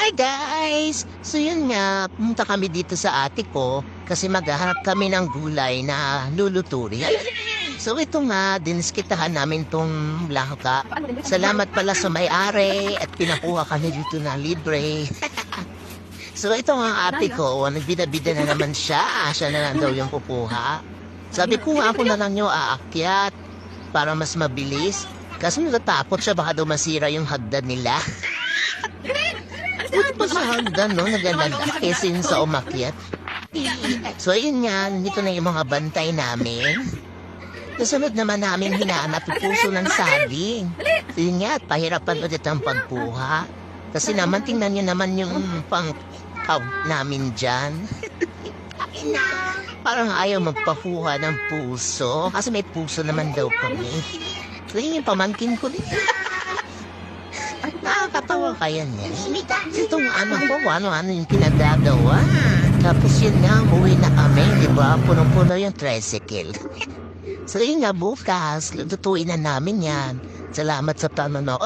Hi guys! So yun nga, pumunta kami dito sa ate ko kasi maghahanap kami ng gulay na luluturin. So ito nga, diniskitahan namin tong langka. Salamat pala sa may-ari at pinakuha kami dito na libre. So ito nga ate ko, nagbida-bida na naman siya. Siya na lang daw yung kukuha. Sabi ko nga ako na lang yung aakyat para mas mabilis. Kasi natatakot siya baka daw masira yung hagdan nila. Buti pa sa hagdan, no? Naglalanda kasi yun sa umakyat. So, ayun nga, nandito na yung mga bantay namin. Kasunod naman namin hinahanap yung puso ng saging. So, yun nga, pahirapan ulit ang pagpuha. Kasi naman, tingnan nyo naman yung pang-count namin dyan. Parang ayaw magpakuha ng puso. Kasi may puso naman daw kami. So, yun yung pamangkin ko din. Nakakatawa kaya niya. Itong ano ko, ano yung pinagdagawa. Tapos yun nga, umuwi na kami, di ba? Punong-puno yung tricycle. So yun nga, bukas, lutuin na namin yan. Salamat sa panonood.